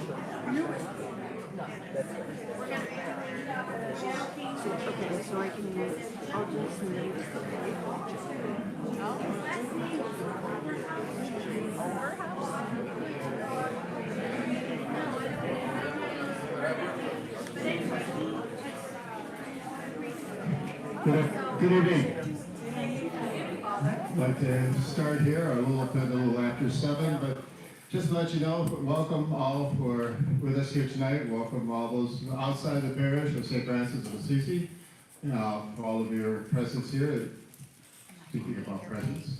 Okay, so I can use, I'll just use Good evening. I'd like to start here a little after 7, but just to let you know, welcome all who are with us here tonight. Welcome all those outside the parish of St. Francis of Assisi. For all of your presence here, speaking about presence,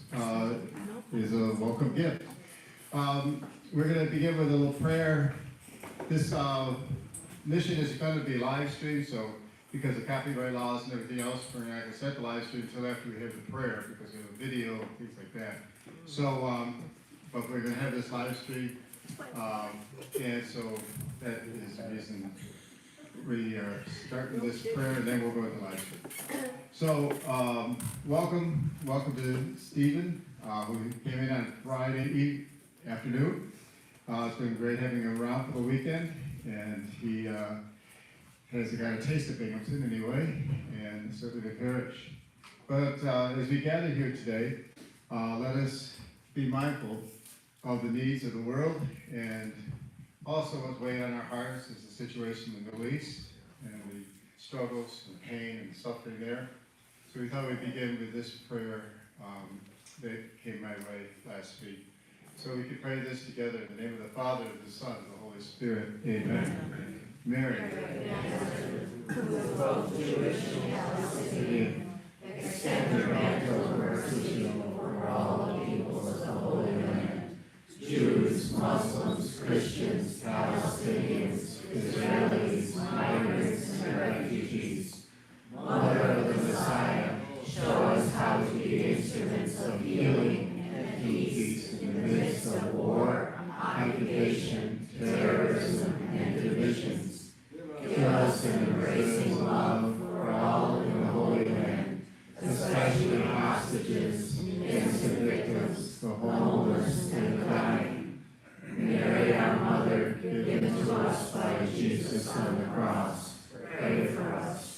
is a welcome gift. We're going to begin with a little prayer. This mission is going to be live streamed, so because of copyright laws and everything else, we're not going to set the live stream until after we have the prayer, because we have a video and things like that. So, but we're going to have this live stream, and so that is the reason we are starting this prayer, and then we'll go to the live stream. So, welcome to Stephen, who came in on Friday afternoon. It's been great having him around for the weekend, and he has got a taste of Binghamton anyway, and certainly the parish. But as we gather here today, let us be mindful of the needs of the world, and also what's weighing on our hearts is the situation in the Middle East, and the struggles and pain and suffering there. So we thought we'd begin with this prayer that came my way last week. So we could pray this together in the name of the Father, the Son, and the Holy Spirit. Amen. Mary, both Jewish and Palestinian, extend your mantle of mercy over all the peoples of the Holy Land, Jews, Muslims, Christians, Palestinians, Israelis, migrants, and refugees. Mother of the Messiah, show us how to be instruments of healing and peace in the midst of war, occupation, terrorism, and divisions. Give us an embracing love for all in the Holy Land, especially hostages, innocent victims, the homeless, and the dying. Mary, our Mother, given to us by Jesus on the cross, pray for us.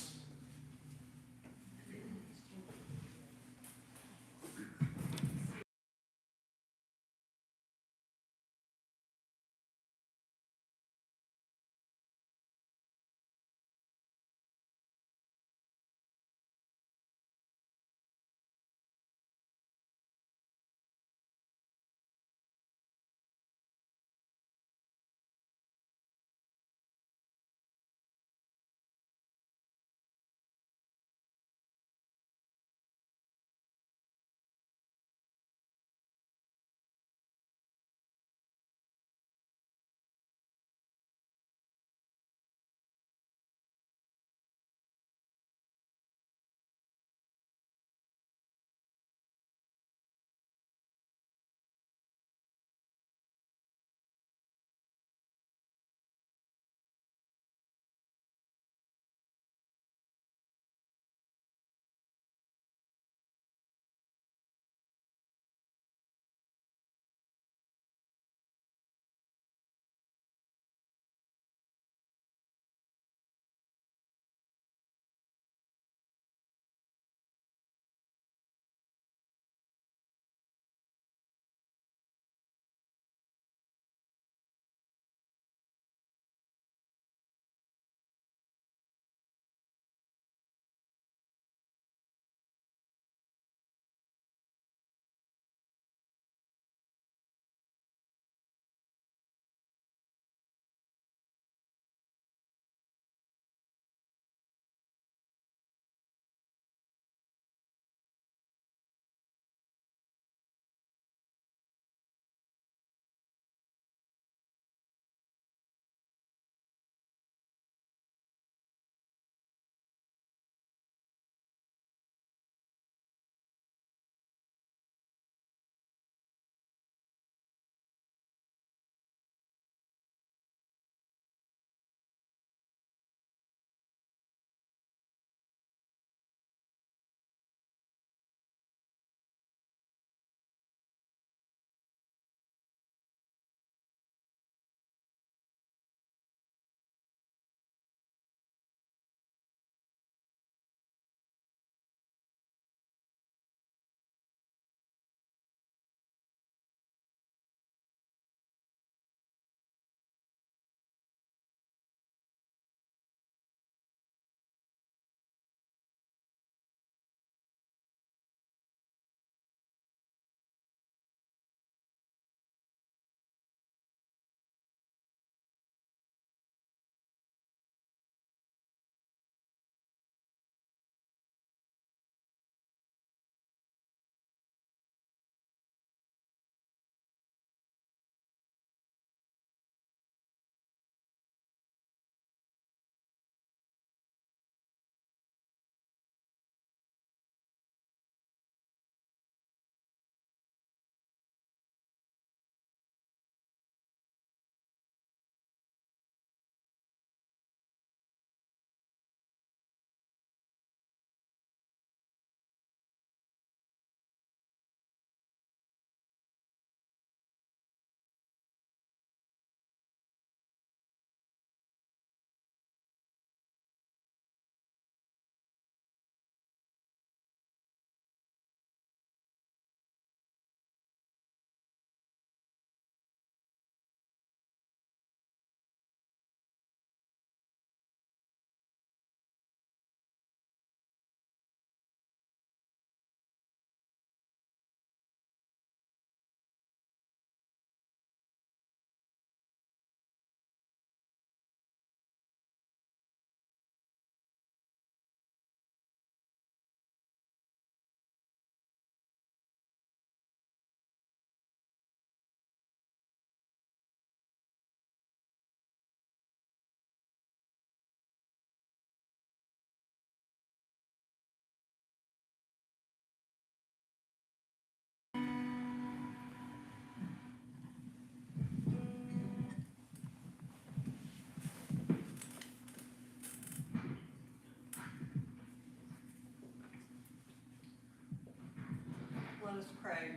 Let's pray.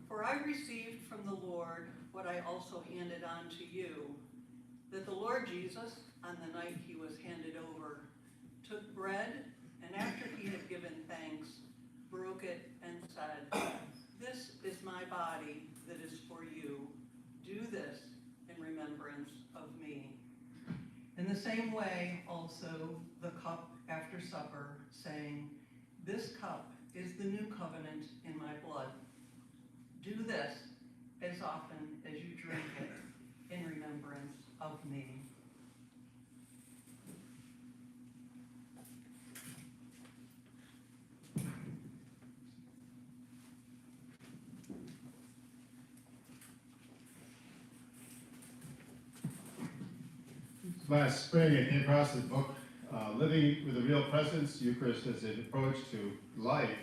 For I received from the Lord what I also handed on to you, that the Lord Jesus, on the night he was handed over, took bread, and after he had given thanks, broke it and said, "This is my body that is for you. Do this in remembrance of me." In the same way, also, the cup after supper, saying, "This cup is the new covenant in my blood. Do this as often as you drink it in remembrance of me." Last spring, I came across the book, Living with a Real Presence, Eucharist as an Approach to Life.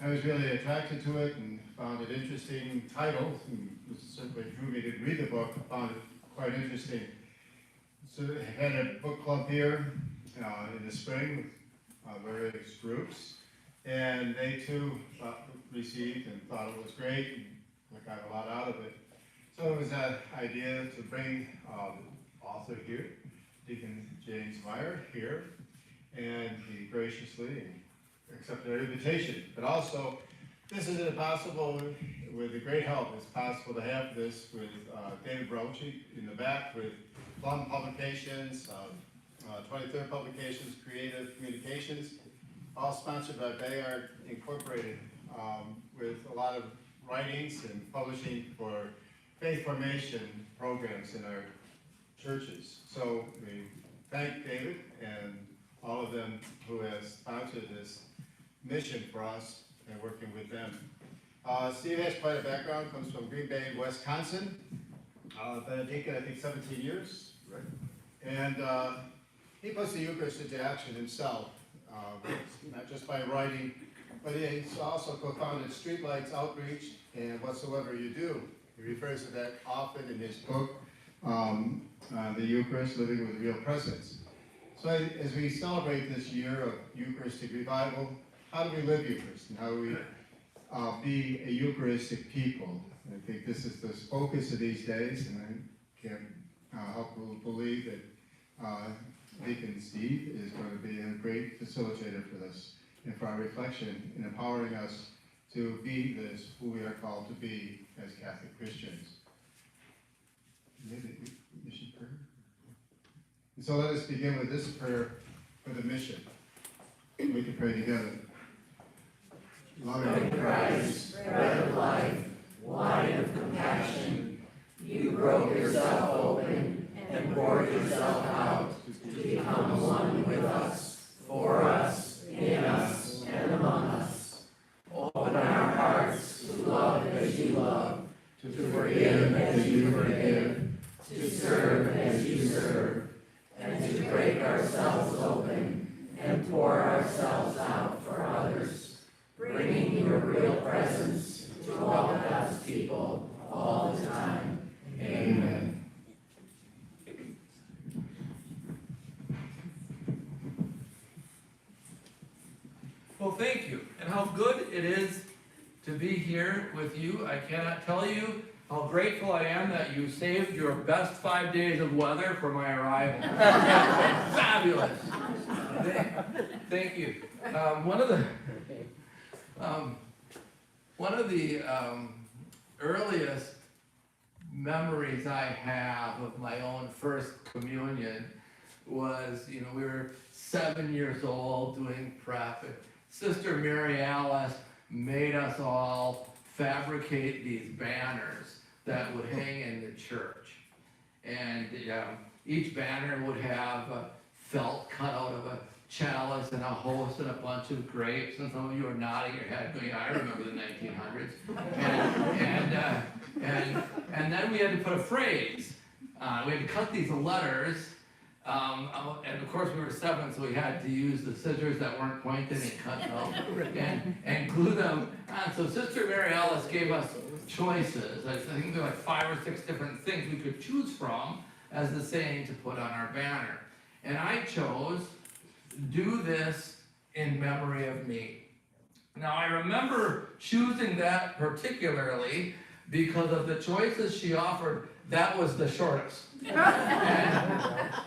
I was really attracted to it and found it interesting title, and it certainly drew me to read the book. I found it quite interesting. So I had a book club here in the spring with various groups, and they too received and thought it was great, and I got a lot out of it. So it was that idea to bring the author here, Deacon James Meyer, here, and he graciously accepted our invitation. But also, this is impossible with the great help. It's possible to have this with David Brochi in the back with Plum Publications, 23rd Publications, Creative Communications, all sponsored by Bayard Incorporated, with a lot of writings and publishing for faith formation programs in our churches. So we thank David and all of them who have sponsored this mission for us and working with them. Steve has quite a background, comes from Green Bay, Wisconsin. Been a deacon, I think, 17 years. Right. And he puts the Eucharist into action himself, not just by writing, but he's also co-founded Streetlights Outreach and Whatsoever You Do. He refers to that often in his book, The Eucharist, Living with a Real Presence. So as we celebrate this year of Eucharistic revival, how do we live Eucharist and how do we be a Eucharistic people? I think this is the focus of these days, and I can't help but believe that Deacon Steve is going to be a great facilitator for this and for our reflection in empowering us to be this, who we are called to be as Catholic Christians. Maybe mission prayer? And so let us begin with this prayer for the mission. We can pray together. Loving Christ, bread of life, wine of compassion, you broke yourself open and poured yourself out to become one with us, for us, in us, and among us. Open our hearts to love as you love, to forgive as you forgive, to serve as you serve, and to break ourselves open and pour ourselves out for others, bringing your real presence to all God's people all the time. Amen. Well, thank you, and how good it is to be here with you. I cannot tell you how grateful I am that you saved your best 5 days of weather for my arrival. Fabulous. Thank you. One of the earliest memories I have of my own first communion was, we were 7 years old doing prep. Sister Mary Alice made us all fabricate these banners that would hang in the church. And each banner would have a felt cut out of a chalice and a host and a bunch of grapes. And some of you are nodding your head going, I remember the 1900s. And then we had to put a phrase. We had to cut these letters. And of course we were 7, so we had to use the scissors that weren't pointed and cut them and glue them on. So Sister Mary Alice gave us choices. I think there were like 5 or 6 different things we could choose from as the saying to put on our banner. And I chose, do this in memory of me. Now, I remember choosing that particularly because of the choices she offered, that was the shortest.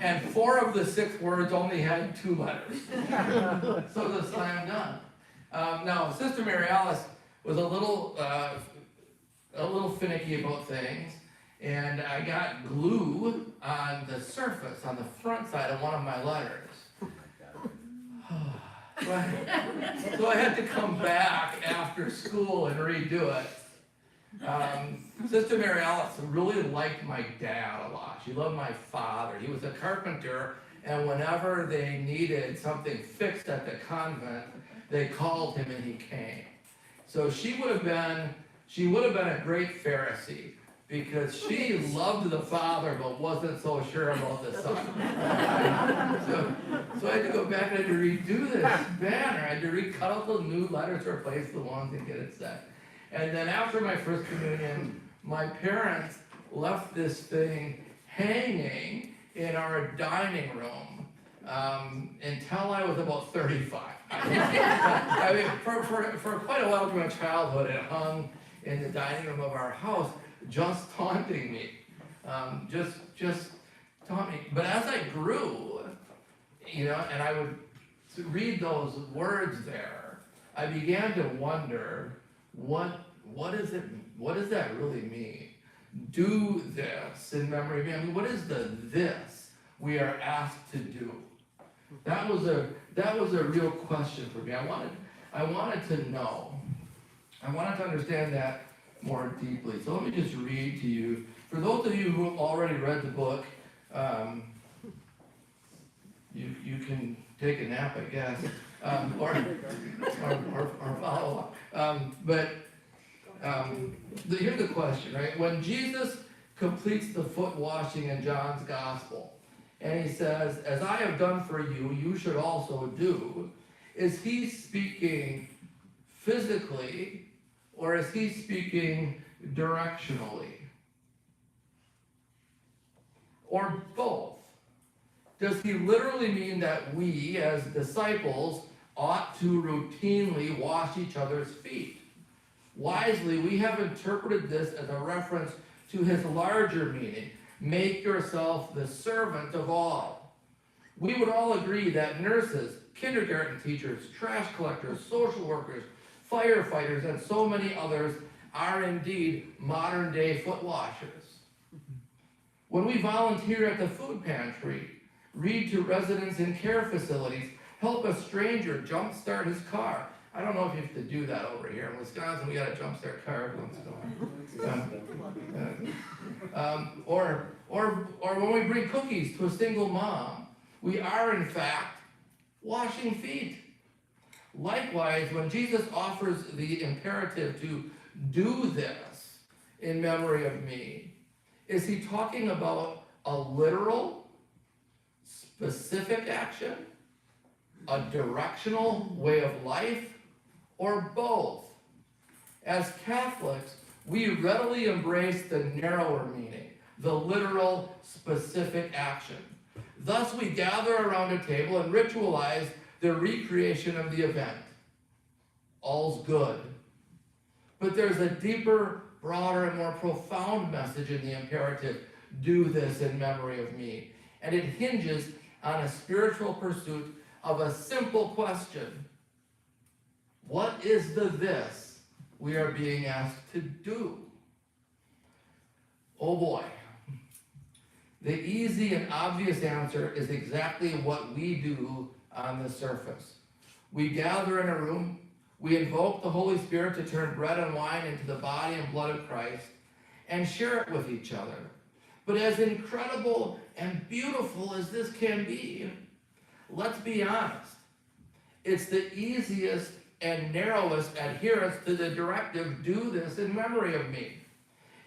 And 4 of the 6 words only had 2 letters. So the slam dunk. Now, Sister Mary Alice was a little finicky about things, and I got glue on the surface, on the front side of one of my letters. So I had to come back after school and redo it. Sister Mary Alice really liked my dad a lot. She loved my father. He was a carpenter, and whenever they needed something fixed at the convent, they called him and he came. So she would have been a great Pharisee, because she loved the Father but wasn't so sure about the Son. So I had to go back and I had to redo this banner. I had to recut out the new letters to replace the ones and get it set. And then after my first communion, my parents left this thing hanging in our dining room until I was about 35. I mean, for quite a while through my childhood, it hung in the dining room of our house, just taunting me, just taunt me. But as I grew, and I would read those words there, I began to wonder, what does that really mean? Do this in memory of me. I mean, what is the this we are asked to do? That was a real question for me. I wanted to know. I wanted to understand that more deeply. So let me just read to you. For those of you who have already read the book, you can take a nap, I guess, or follow up. But here's the question, right? When Jesus completes the foot washing in John's Gospel, and he says, "As I have done for you, you should also do," is he speaking physically, or is he speaking directionally? Or both? Does he literally mean that we, as disciples, ought to routinely wash each other's feet? Wisely, we have interpreted this as a reference to his larger meaning: make yourself the servant of all. We would all agree that nurses, kindergarten teachers, trash collectors, social workers, firefighters, and so many others are indeed modern-day foot washers. When we volunteer at the food pantry, read to residents in care facilities, help a stranger jumpstart his car. I don't know if you have to do that over here. In Wisconsin, we got a jumpstart car once in a while. Or when we bring cookies to a single mom, we are in fact washing feet. Likewise, when Jesus offers the imperative to do this in memory of me, is he talking about a literal, specific action, a directional way of life, or both? As Catholics, we readily embrace the narrower meaning, the literal, specific action. Thus, we gather around a table and ritualize the recreation of the event. All's good. But there's a deeper, broader, and more profound message in the imperative: do this in memory of me. And it hinges on a spiritual pursuit of a simple question: what is the this we are being asked to do? Oh boy. The easy and obvious answer is exactly what we do on the surface. We gather in a room, we invoke the Holy Spirit to turn bread and wine into the body and blood of Christ, and share it with each other. But as incredible and beautiful as this can be, let's be honest, it's the easiest and narrowest adherence to the directive, do this in memory of me.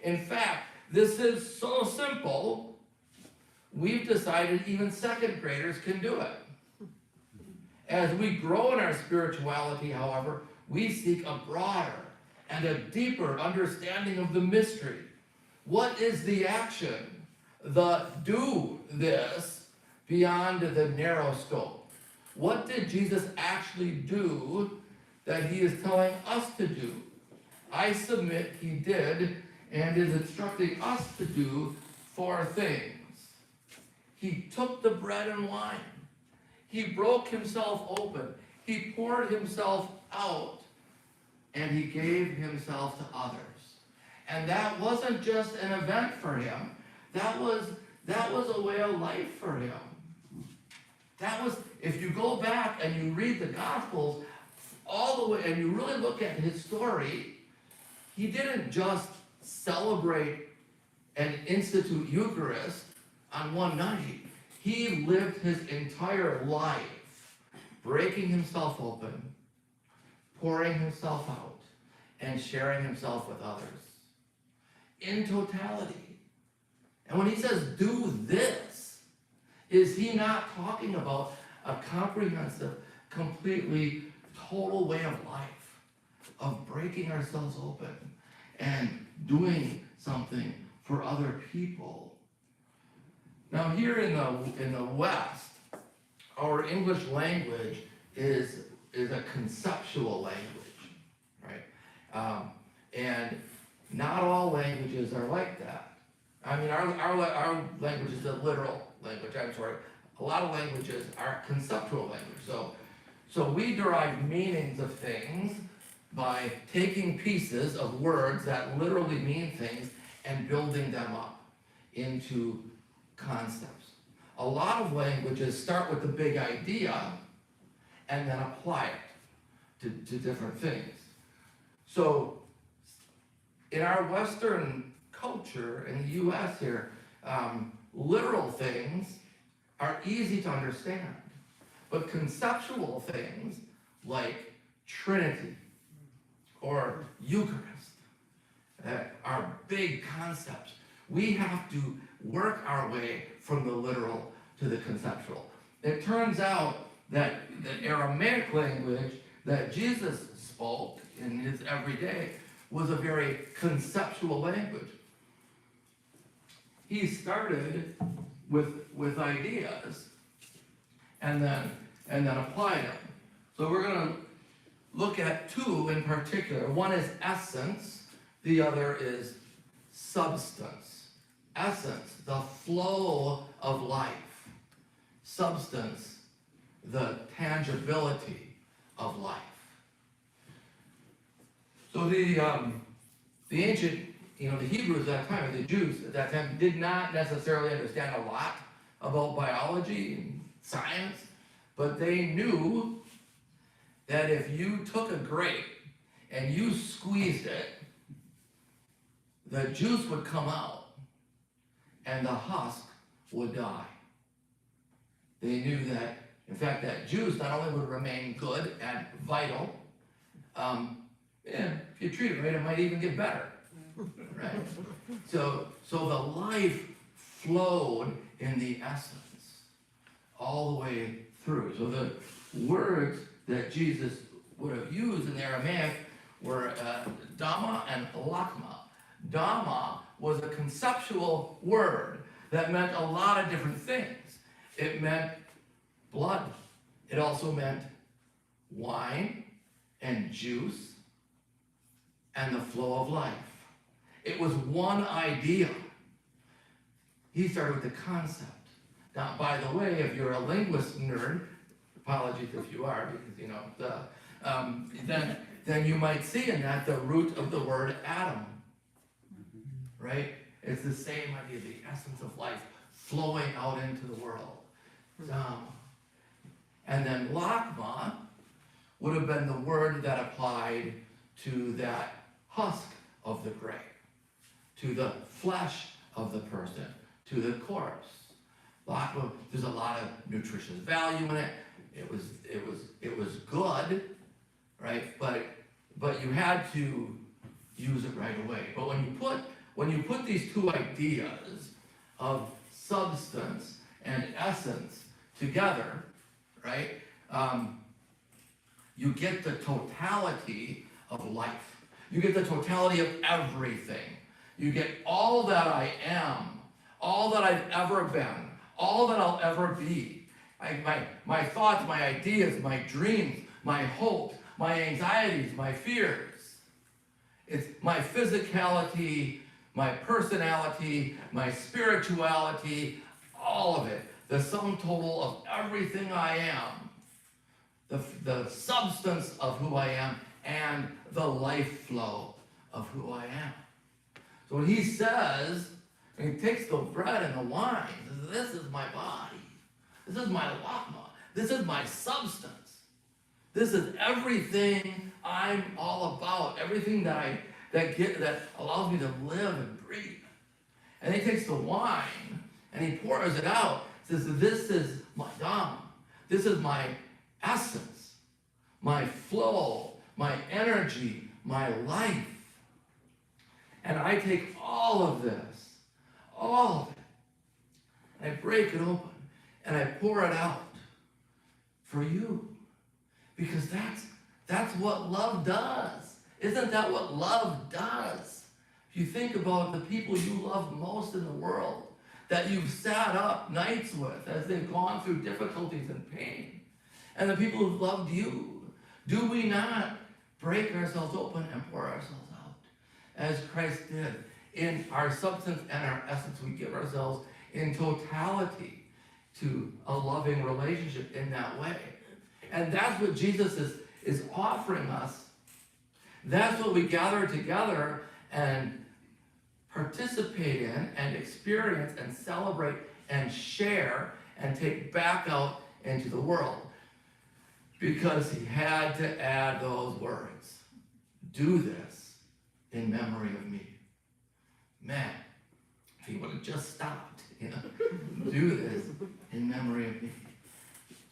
In fact, this is so simple, we've decided even second graders can do it. As we grow in our spirituality, however, we seek a broader and a deeper understanding of the mystery. What is the action, the do this, beyond the narrow scope? What did Jesus actually do that he is telling us to do. I submit he did and is instructing us to do 4 things. He took the bread and wine. He broke himself open. He poured himself out, and he gave himself to others. And that wasn't just an event for him. That was a way of life for him. That was, if you go back and you read the Gospels all the way, and you really look at his story, he didn't just celebrate and institute Eucharist on one night. He lived his entire life breaking himself open, pouring himself out, and sharing himself with others in totality. And when he says, do this, is he not talking about a comprehensive, completely total way of life, of breaking ourselves open and doing something for other people? Now here in the West, our English language is a conceptual language, right? And not all languages are like that. I mean, our language is a literal language, I'm sorry. A lot of languages are conceptual language. So we derive meanings of things by taking pieces of words that literally mean things and building them up into concepts. A lot of languages start with the big idea and then apply it to different things. So in our Western culture, in the US here, literal things are easy to understand, but conceptual things like Trinity or Eucharist are big concepts. We have to work our way from the literal to the conceptual. It turns out that the Aramaic language that Jesus spoke in his everyday was a very conceptual language. He started with ideas and then applied them. So we're going to look at 2 in particular. One is essence, the other is substance. Essence, the flow of life. Substance, the tangibility of life. So the ancient, the Hebrews at that time, the Jews at that time, did not necessarily understand a lot about biology and science, but they knew that if you took a grape and you squeezed it, the juice would come out and the husk would die. They knew that, in fact, that juice not only would remain good and vital, if you treat it right, it might even get better, right? So the life flowed in the essence all the way through. So the words that Jesus would have used in the Aramaic were Dhamma and Lakma. Dhamma was a conceptual word that meant a lot of different things. It meant blood. It also meant wine and juice and the flow of life. It was one idea. He started with the concept. Now, by the way, if you're a linguist nerd, apologies if you are, because then you might see in that the root of the word Adam, right? It's the same idea, the essence of life flowing out into the world. And then Lakma would have been the word that applied to that husk of the grape, to the flesh of the person, to the corpse. Lakma, there's a lot of nutritious value in it. It was good, right? But you had to use it right away. But when you put these 2 ideas of substance and essence together, right? You get the totality of life. You get the totality of everything. You get all that I am, all that I've ever been, all that I'll ever be. My thoughts, my ideas, my dreams, my hopes, my anxieties, my fears. It's my physicality, my personality, my spirituality, all of it. The sum total of everything I am. The substance of who I am and the life flow of who I am. So when he says, and he takes the bread and the wine, he says, this is my body. This is my lachma. This is my substance. This is everything I'm all about. Everything that allows me to live and breathe. And he takes the wine and he pours it out. Says, this is my dhamma. This is my essence, my flow, my energy, my life. And I take all of this, all of it, and I break it open and I pour it out for you. Because that's what love does. Isn't that what love does? If you think about the people you love most in the world, that you've sat up nights with as they've gone through difficulties and pain, and the people who've loved you, do we not break ourselves open and pour ourselves out? As Christ did. In our substance and our essence, we give ourselves in totality to a loving relationship in that way. And that's what Jesus is offering us. That's what we gather together and participate in and experience and celebrate and share and take back out into the world. Because he had to add those words. Do this in memory of me. Man, if he would have just stopped, do this in memory of me.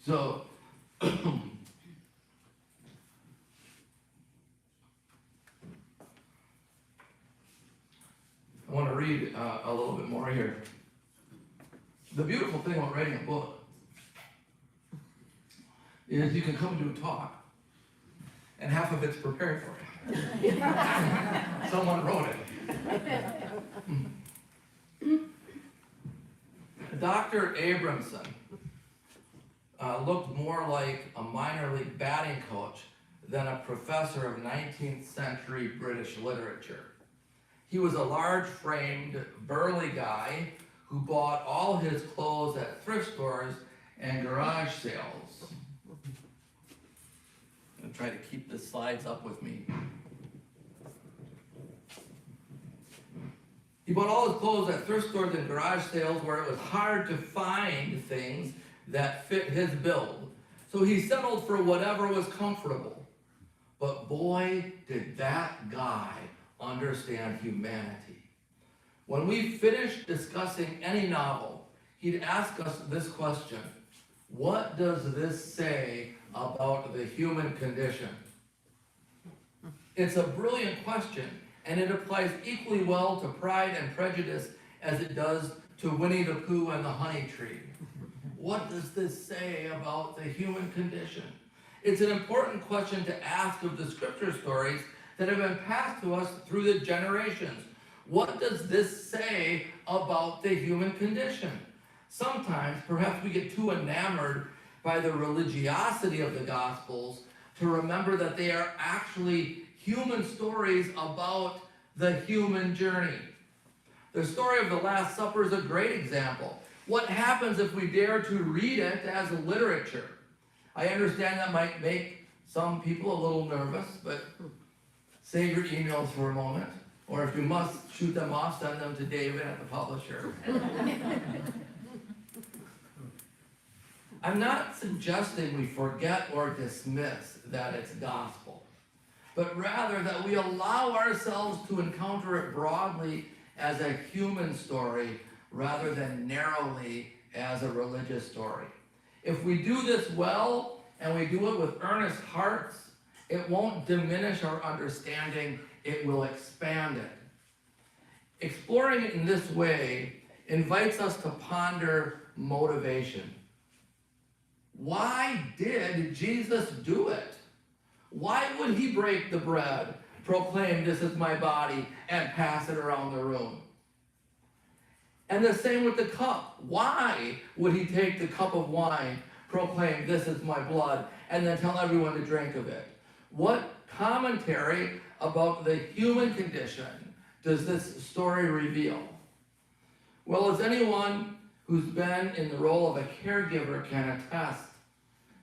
So, I want to read a little bit more here. The beautiful thing about writing a book is you can come to a talk and half of it's prepared for you. Someone wrote it. Dr. Abramson looked more like a minor league batting coach than a professor of 19th century British literature. He was a large-framed, burly guy who bought all his clothes at thrift stores and garage sales. I'm going to try to keep the slides up with me. He bought all his clothes at thrift stores and garage sales where it was hard to find things that fit his build. So he settled for whatever was comfortable. But boy, did that guy understand humanity. When we finished discussing any novel, he'd ask us this question: what does this say about the human condition? It's a brilliant question, and it applies equally well to Pride and Prejudice as it does to Winnie the Pooh and the Honey Tree. What does this say about the human condition? It's an important question to ask of the scripture stories that have been passed to us through the generations. What does this say about the human condition? Sometimes, perhaps we get too enamored by the religiosity of the Gospels to remember that they are actually human stories about the human journey. The story of the Last Supper is a great example. What happens if we dare to read it as literature? I understand that might make some people a little nervous, but save your emails for a moment. Or if you must shoot them off, send them to David at the publisher. I'm not suggesting we forget or dismiss that it's gospel, but rather that we allow ourselves to encounter it broadly as a human story rather than narrowly as a religious story. If we do this well and we do it with earnest hearts, it won't diminish our understanding, it will expand it. Exploring it in this way invites us to ponder motivation. Why did Jesus do it? Why would he break the bread, proclaim this is my body, and pass it around the room? And the same with the cup. Why would he take the cup of wine, proclaim this is my blood, and then tell everyone to drink of it? What commentary about the human condition does this story reveal? Well, as anyone who's been in the role of a caregiver can attest,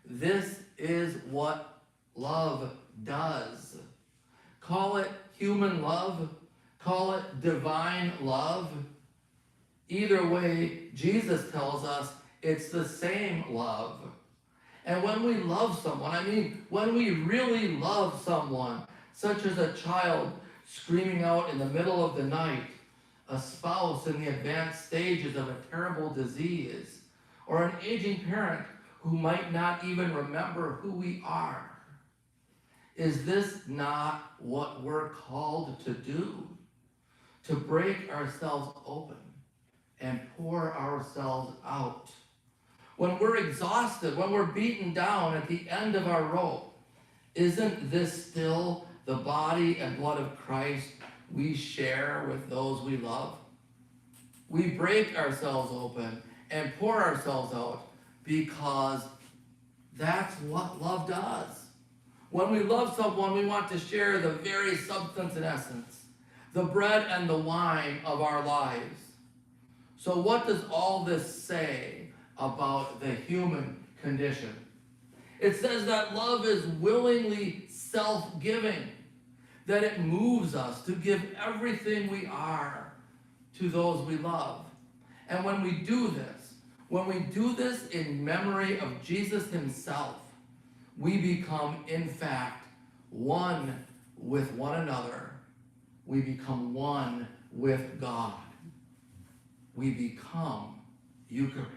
this is what love does. Call it human love, call it divine love. Either way, Jesus tells us it's the same love. And when we love someone, I mean, when we really love someone, such as a child screaming out in the middle of the night, a spouse in the advanced stages of a terrible disease, or an aging parent who might not even remember who we are, is this not what we're called to do? To break ourselves open and pour ourselves out. When we're exhausted, when we're beaten down at the end of our rope, isn't this still the body and blood of Christ we share with those we love? We break ourselves open and pour ourselves out because that's what love does. When we love someone, we want to share the very substance and essence, the bread and the wine of our lives. So what does all this say about the human condition? It says that love is willingly self-giving, that it moves us to give everything we are to those we love. And when we do this in memory of Jesus himself, we become, in fact, one with one another. We become one with God. We become Eucharist.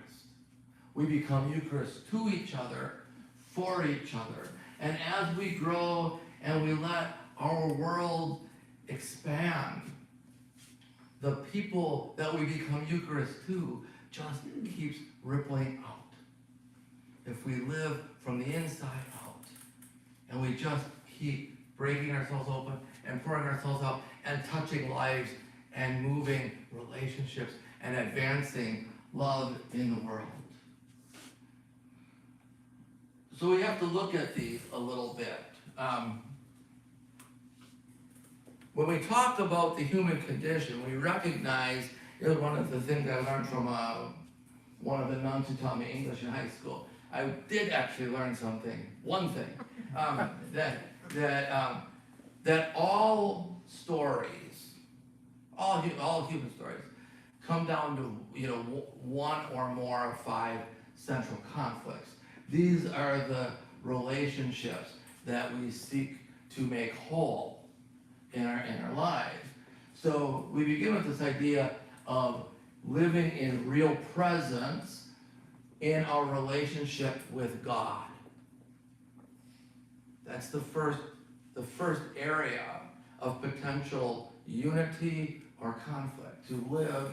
We become Eucharist to each other, for each other. And as we grow and we let our world expand, the people that we become Eucharist to just keeps rippling out. If we live from the inside out, and we just keep breaking ourselves open and pouring ourselves out and touching lives and moving relationships and advancing love in the world. So we have to look at these a little bit. When we talk about the human condition, we recognize, it was one of the things I learned from one of the nuns who taught me English in high school. I did actually learn one thing, that all stories, all human stories, come down to one or more of 5 central conflicts. These are the relationships that we seek to make whole in our lives. So we begin with this idea of living in real presence in our relationship with God. That's the first area of potential unity or conflict, to live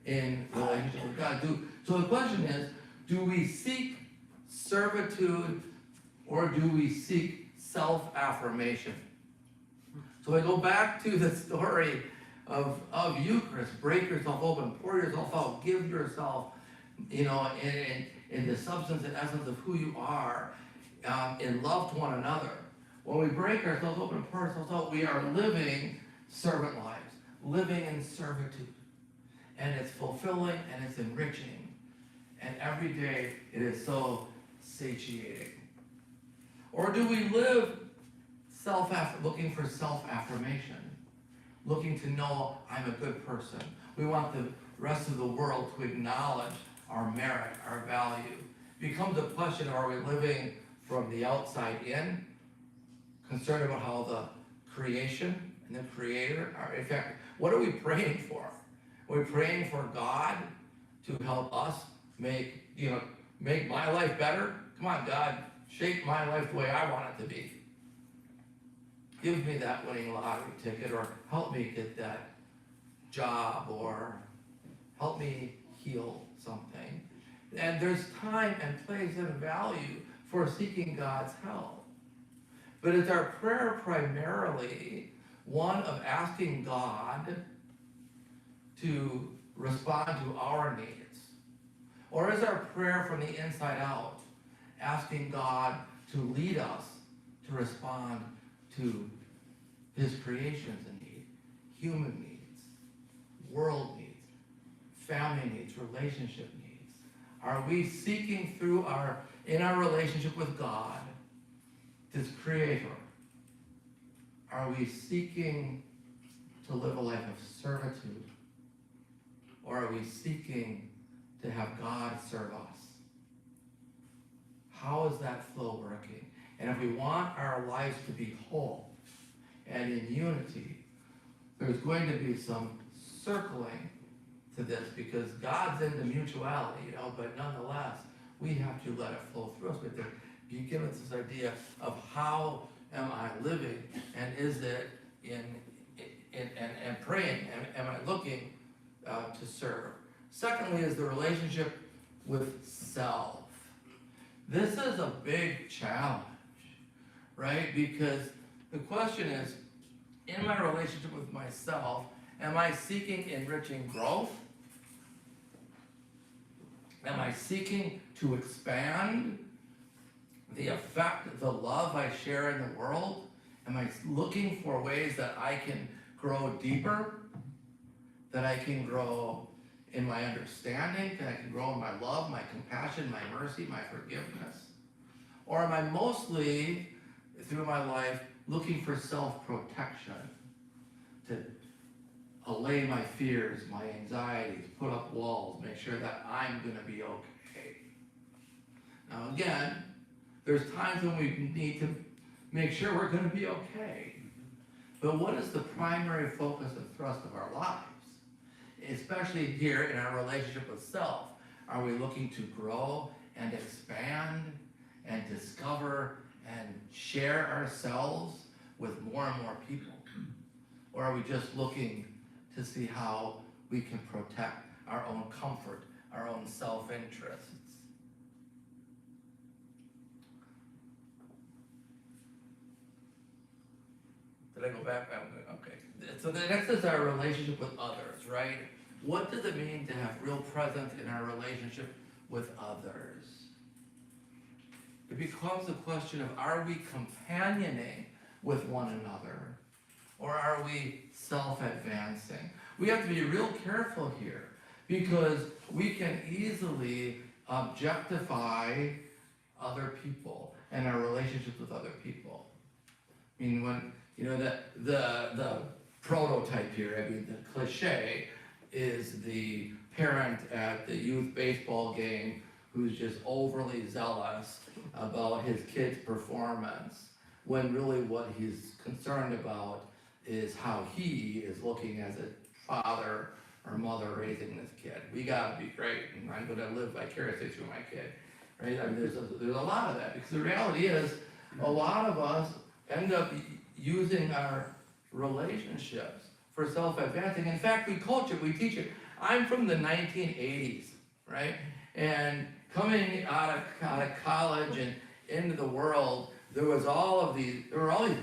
in relationship with God. So the question is, do we seek servitude or do we seek self-affirmation? So I go back to the story of Eucharist. Break yourself open, pour yourself out, give yourself, in the substance and essence of who you are, in love to one another. When we break ourselves open and pour ourselves out, we are living servant lives, living in servitude. And it's fulfilling and it's enriching. And every day it is so satiating. Or do we live looking for self-affirmation, looking to know I'm a good person? We want the rest of the world to acknowledge our merit, our value. Becomes a question, are we living from the outside in, concerned about how the creation and the Creator are? In fact, what are we praying for? Are we praying for God to help us make my life better? Come on, God, shape my life the way I want it to be. Give me that winning lottery ticket, or help me get that job, or help me heal something. And there's time and place and value for seeking God's help. But is our prayer primarily one of asking God to respond to our needs? Or is our prayer from the inside out, asking God to lead us to respond to his creations in need, human needs, world needs, family needs, relationship needs? Are we seeking in our relationship with God, this creator, are we seeking to live a life of servitude? Or are we seeking to have God serve us? How is that flow working? And if we want our lives to be whole and in unity, there's going to be some circling to this, because God's into mutuality, but nonetheless, we have to let it flow through us. We have to give us this idea of how am I living, and is it and praying, and am I looking to serve? Secondly is the relationship with self. This is a big challenge, right? Because the question is, in my relationship with myself, am I seeking enriching growth? Am I seeking to expand the effect, the love I share in the world? Am I looking for ways that I can grow deeper? That I can grow in my understanding? That I can grow in my love, my compassion, my mercy, my forgiveness? Or am I mostly, through my life, looking for self-protection? To allay my fears, my anxieties, put up walls, make sure that I'm gonna be okay. Now again, there's times when we need to make sure we're gonna be okay. But what is the primary focus and thrust of our lives? Especially here in our relationship with self. Are we looking to grow and expand and discover and share ourselves with more and more people? Or are we just looking to see how we can protect our own comfort, our own self-interests? Did I go back? Okay. So the next is our relationship with others, right? What does it mean to have real presence in our relationship with others? It becomes a question of, are we companioning with one another? Or are we self-advancing? We have to be real careful here, because we can easily objectify other people and our relationships with other people. I mean, when, the prototype here, I mean, the cliche is the parent at the youth baseball game who's just overly zealous about his kid's performance, when really what he's concerned about is how he is looking as a father or mother raising this kid. We gotta be great, and I'm gonna live vicariously through my kid, right? I mean, there's a lot of that, because the reality is, a lot of us end up using our relationships for self-advancing. In fact, we coach it, we teach it. I'm from the 1980s, right? And coming out of college and into the world, there were all these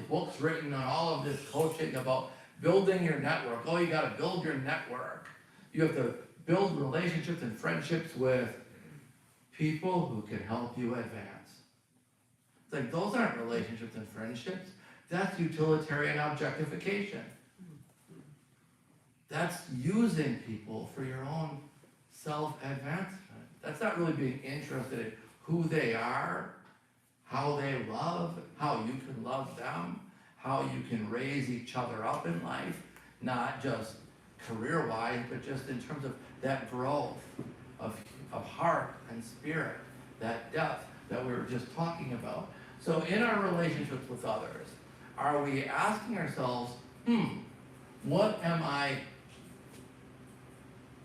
books written on all of this coaching about building your network. Oh, you gotta build your network. You have to build relationships and friendships with people who can help you advance. It's like, those aren't relationships and friendships. That's utilitarian objectification. That's using people for your own self-advancement. That's not really being interested in who they are, how they love, how you can love them, how you can raise each other up in life, not just career-wise, but just in terms of that growth of heart and spirit, that depth that we were just talking about. So in our relationships with others, are we asking ourselves, what am I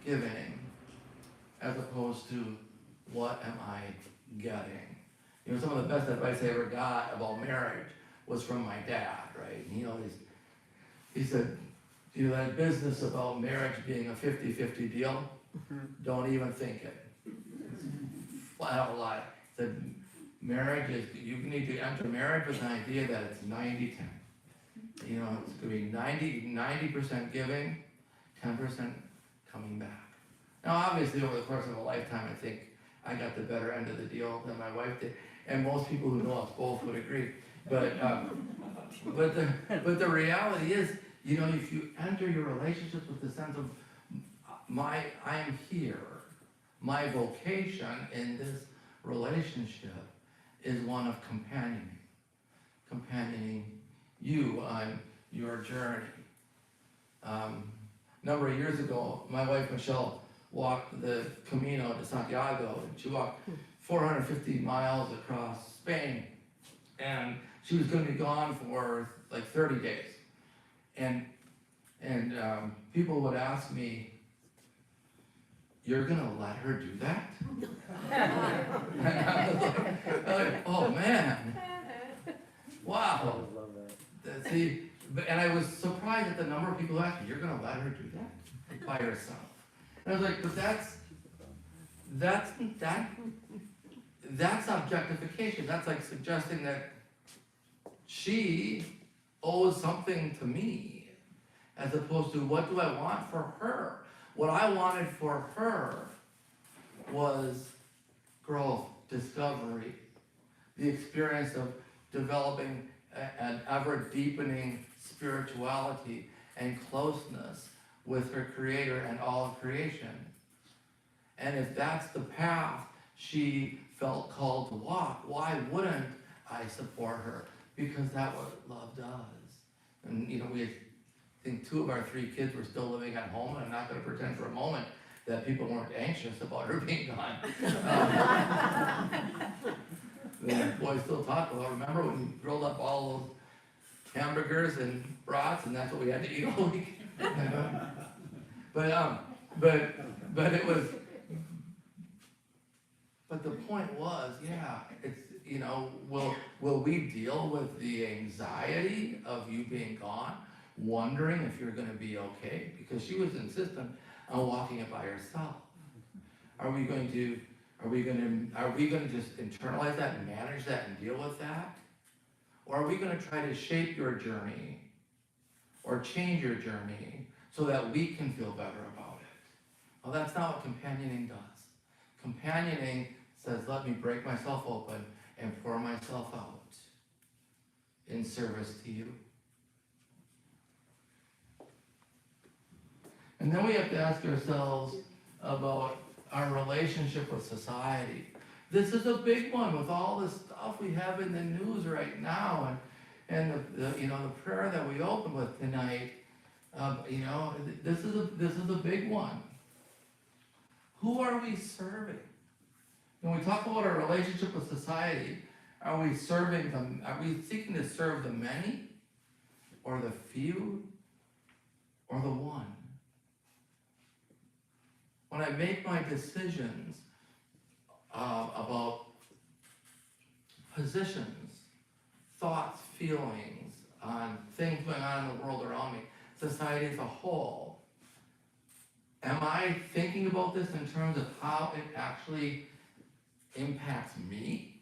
giving, as opposed to what am I getting? Some of the best advice I ever got about marriage was from my dad, right? He said, that business about marriage being a 50-50 deal, don't even think it. Flat out lie. He said, marriage is, you need to enter marriage with an idea that it's 90-10. It's going to be 90% giving, 10% coming back. Now, obviously, over the course of a lifetime, I think I got the better end of the deal than my wife did. And most people who know us both would agree. But the reality is, you know, if you enter your relationships with the sense of I am here, my vocation in this relationship is one of companioning you on your journey. A number of years ago, my wife Michelle walked the Camino de Santiago, and she walked 450 miles across Spain, and she was going to be gone for like 30 days. And people would ask me, "You're gonna let her do that?" And I was like, "Oh man, wow." See, and I was surprised at the number of people who asked me, "You're gonna let her do that by herself?" And I was like, "But that's objectification. That's like suggesting that she owes something to me, as opposed to what do I want for her." What I wanted for her was growth, discovery, the experience of developing an ever-deepening spirituality and closeness with her Creator and all of creation. And if that's the path she felt called to walk, why wouldn't I support her? Because that's what love does. And you know, I think 2 of our 3 kids were still living at home, and I'm not going to pretend for a moment that people weren't anxious about her being gone. The boys still talk about, remember when you grilled up all those hamburgers and brats, and that's what we had to eat all week? But it was, but the point was, yeah, it's, you know, will we deal with the anxiety of you being gone, wondering if you're gonna be okay? Because she was insistent on walking it by herself. Are we gonna just internalize that and manage that and deal with that? Or are we gonna try to shape your journey or change your journey so that we can feel better about it? Well, that's not what companioning does. Companioning says, let me break myself open and pour myself out in service to you. And then we have to ask ourselves about our relationship with society. This is a big one with all the stuff we have in the news right now, and the you know, the prayer that we opened with tonight. You know, this is a big one. Who are we serving? When we talk about our relationship with society, are we serving them? Are we seeking to serve the many, or the few, or the one? When I make my decisions about positions, thoughts, feelings on things going on in the world around me, society as a whole, am I thinking about this in terms of how it actually impacts me?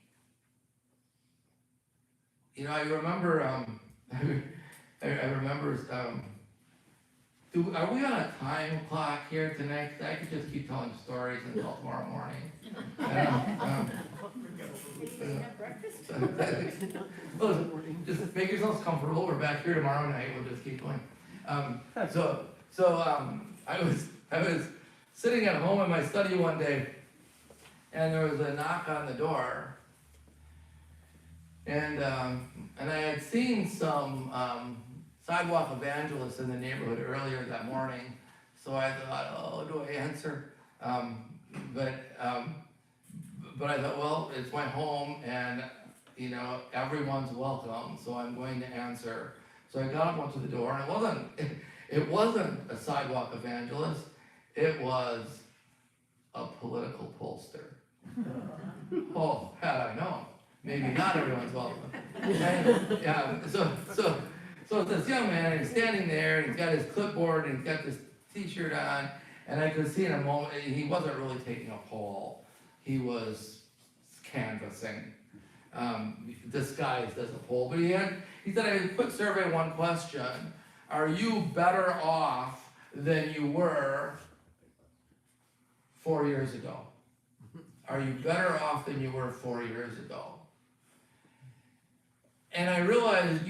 You know, I remember, are we on a time clock here tonight? 'Cause I could just keep telling stories until tomorrow morning. Just make yourselves comfortable. We're back here tomorrow night. We'll just keep going. I was sitting at home in my study one day, and there was a knock on the door, and I had seen some sidewalk evangelists in the neighborhood earlier that morning, so I thought, oh, do I answer? But I thought, well, it's my home, and you know, everyone's welcome, so I'm going to answer. So I got up, went to the door, and it wasn't a sidewalk evangelist, it was a political pollster. Oh, had I known, maybe not everyone's welcome. And, so this young man, he's standing there, and he's got his clipboard, and he's got this t-shirt on, and I could see in a moment, he wasn't really taking a poll, he was canvassing, disguised as a poll. But he said, a quick survey, one question: are you better off than you were 4 years ago? Are you better off than you were 4 years ago? And I realized,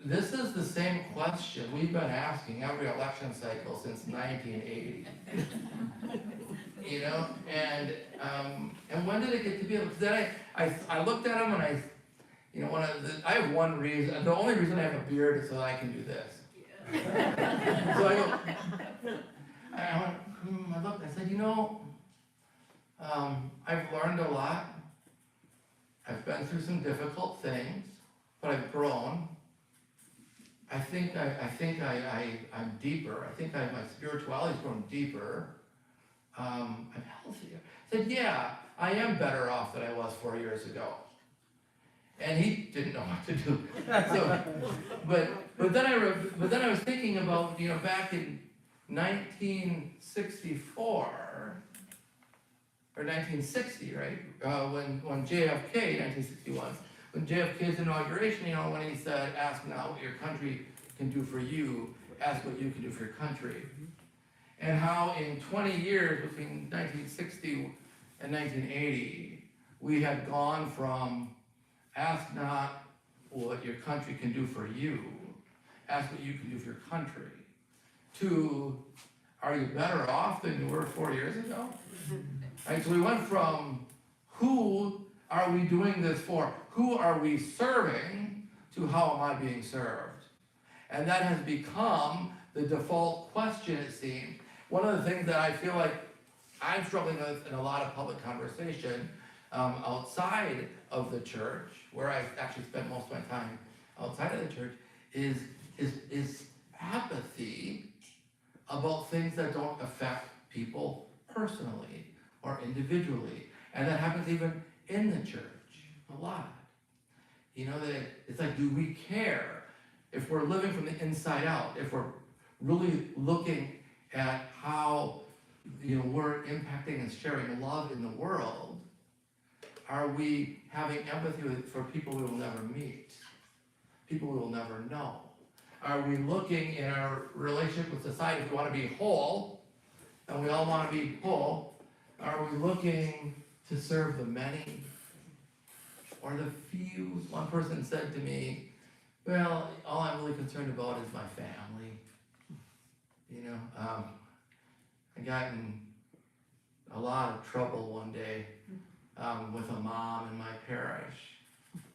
this is the same question we've been asking every election cycle since 1980. And when did it get to be able, because then I looked at them and I have one reason, the only reason I have a beard is so that I can do this. So I looked, I said, I've learned a lot. I've been through some difficult things, but I've grown. I think I'm deeper. I think my spirituality's grown deeper. I'm healthier. I said, yeah, I am better off than I was 4 years ago. And he didn't know what to do. So, but then I was thinking about, back in 1964 or 1960, right? When JFK, 1961, when JFK's inauguration, when he said, "Ask not what your country can do for you, ask what you can do for your country." And how in 20 years between 1960 and 1980, we had gone from ask not what your country can do for you, ask what you can do for your country, to are you better off than you were 4 years ago? Right, so we went from who are we doing this for, who are we serving, to how am I being served? And that has become the default question, it seems. One of the things that I feel like I'm struggling with in a lot of public conversation outside of the church, where I actually spend most of my time outside of the church, is apathy about things that don't affect people personally or individually. And that happens even in the church a lot. That it's like, do we care if we're living from the inside out, if we're really looking at how we're impacting and sharing love in the world? Are we having empathy for people we will never meet, people we will never know? Are we looking in our relationship with society, if we want to be whole, and we all want to be whole, are we looking to serve the many or the few? One person said to me, well, all I'm really concerned about is my family. I got in a lot of trouble one day with a mom in my parish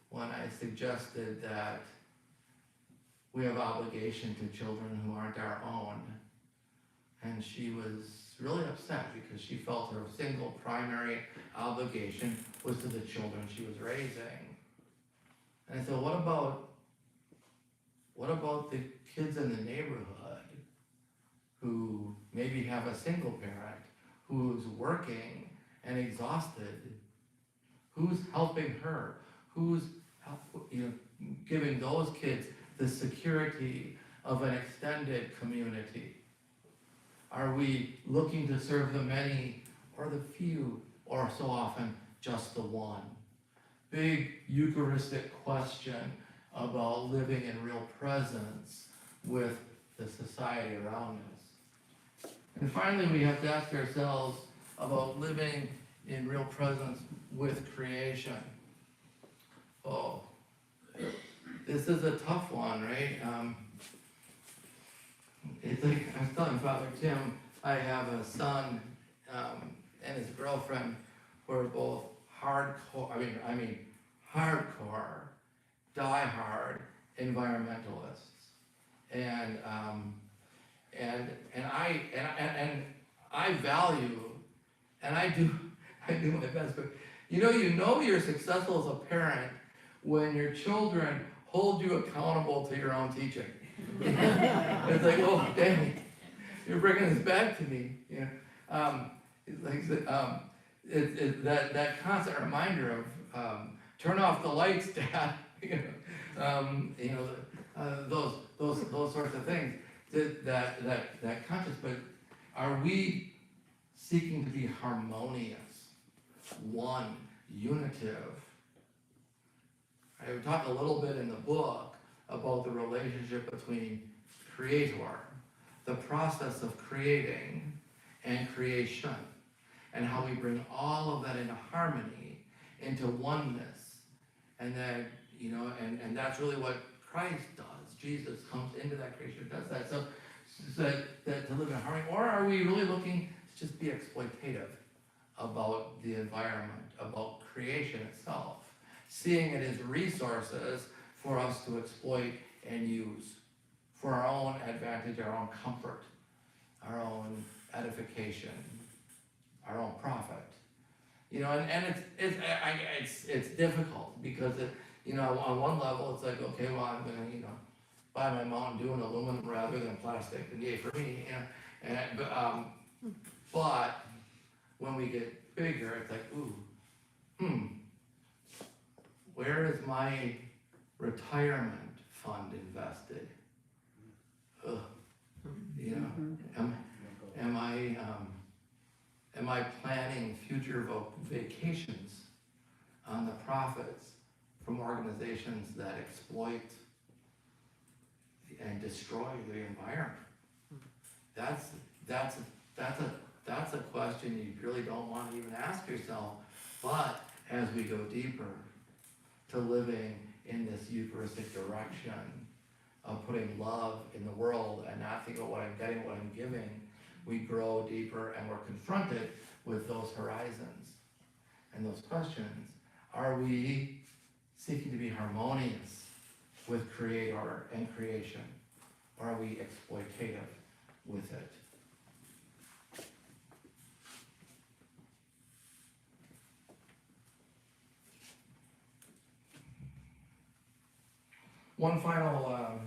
when I suggested that we have obligation to children who aren't our own. And she was really upset because she felt her single primary obligation was to the children she was raising. And I said, what about the kids in the neighborhood who maybe have a single parent who's working and exhausted? Who's helping her? Who's giving those kids the security of an extended community? Are we looking to serve the many or the few, or so often just the one? Big Eucharistic question about living in real presence with the society around us. And finally, we have to ask ourselves about living in real presence with creation. Oh, this is a tough one, right? It's like I was telling Father Tim, I have a son and his girlfriend who are both hardcore, hardcore, die-hard environmentalists, and I value, and I do my best, but you're successful as a parent when your children hold you accountable to your own teaching. It's like, oh, dang, you're bringing this back to me. It's like that constant reminder of turn off the lights, Dad. Those sorts of things. That conscious. But are we seeking to be harmonious, one, unitive? I talk a little bit in the book about the relationship between creator, the process of creating, and creation, and how we bring all of that into harmony, into oneness, and then and that's really what Christ does. Jesus comes into that creation, does that. So that to live in harmony, or are we really looking to just be exploitative about the environment, about creation itself, seeing it as resources for us to exploit and use for our own advantage, our own comfort, our own edification, our own profit? And it's difficult because on one level it's like, okay, well, I'm gonna buy my Mountain Dew in aluminum rather than plastic, and yay for me, but when we get bigger, it's like, where is my retirement fund invested? Am I planning future vacations on the profits from organizations that exploit and destroy the environment? That's a question you really don't want to even ask yourself. But as we go deeper to living in this Eucharistic direction of putting love in the world and not thinking about what I'm getting, what I'm giving, we grow deeper and we're confronted with those horizons and those questions. Are we seeking to be harmonious with Creator and creation? Or are we exploitative with it? One final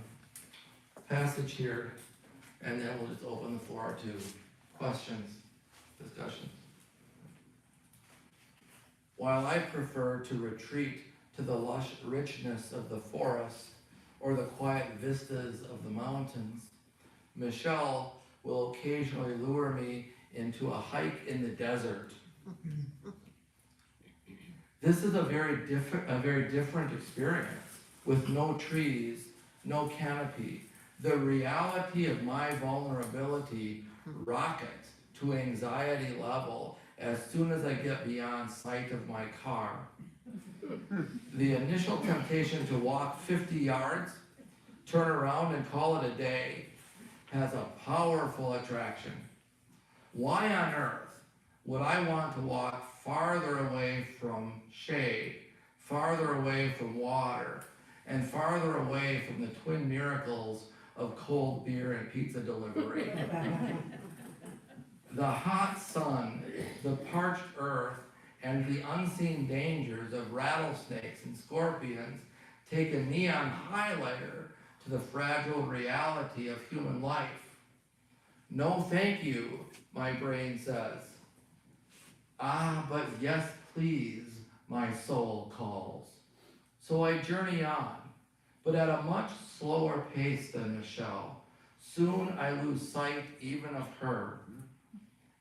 passage here, and then we'll just open the floor to questions, discussions. While I prefer to retreat to the lush richness of the forest or the quiet vistas of the mountains, Michelle will occasionally lure me into a hike in the desert. This is a very different experience, with no trees, no canopy. The reality of my vulnerability rockets to anxiety level as soon as I get beyond sight of my car. The initial temptation to walk 50 yards, turn around and call it a day, has a powerful attraction. Why on earth would I want to walk farther away from shade, farther away from water, and farther away from the twin miracles of cold beer and pizza delivery? The hot sun, the parched earth, and the unseen dangers of rattlesnakes and scorpions take a neon highlighter to the fragile reality of human life. No thank you, my brain says. Ah, but yes, please, my soul calls. So I journey on, but at a much slower pace than Michelle. Soon I lose sight even of her.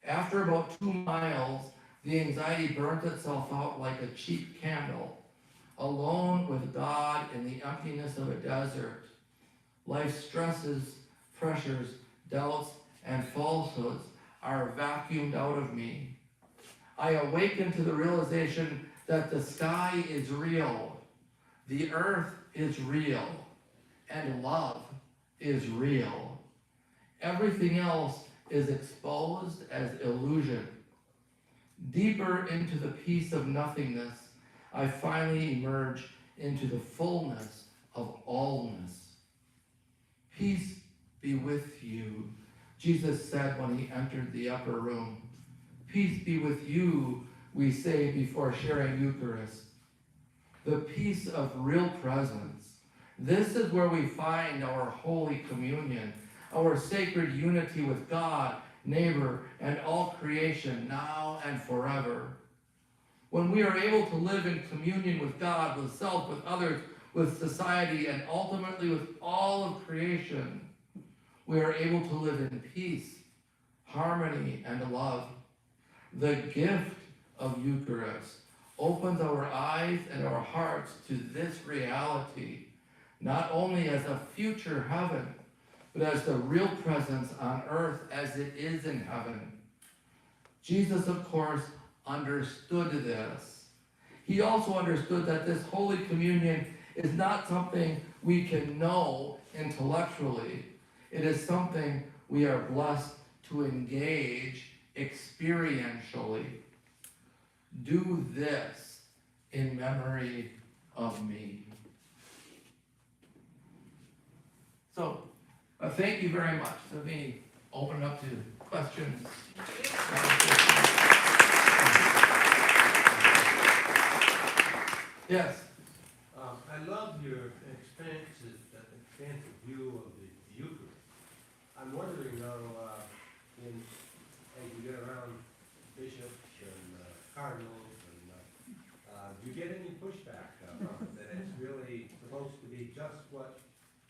After about 2 miles, the anxiety burnt itself out like a cheap candle. Alone with God in the emptiness of a desert, life's stresses, pressures, doubts, and falsehoods are vacuumed out of me. I awaken to the realization that the sky is real, the earth is real, and love is real. Everything else is exposed as illusion. Deeper into the peace of nothingness, I finally emerge into the fullness of allness. Peace be with you, Jesus said when he entered the upper room. Peace be with you, we say before sharing Eucharist. The peace of real presence. This is where we find our Holy Communion, our sacred unity with God, neighbor, and all creation now and forever. When we are able to live in communion with God, with self, with others, with society, and ultimately with all of creation, we are able to live in peace, harmony, and love. The gift of Eucharist opens our eyes and our hearts to this reality, not only as a future heaven, but as the real presence on earth as it is in heaven. Jesus, of course, understood this. He also understood that this Holy Communion is not something we can know intellectually. It is something we are blessed to engage experientially. Do this in memory of me. So, thank you very much. Let me open up to questions. Yes. I love your expansive view of the Eucharist. I'm wondering though, as you get around bishops and cardinals, and do you get any pushback from it, that it's really supposed to be just what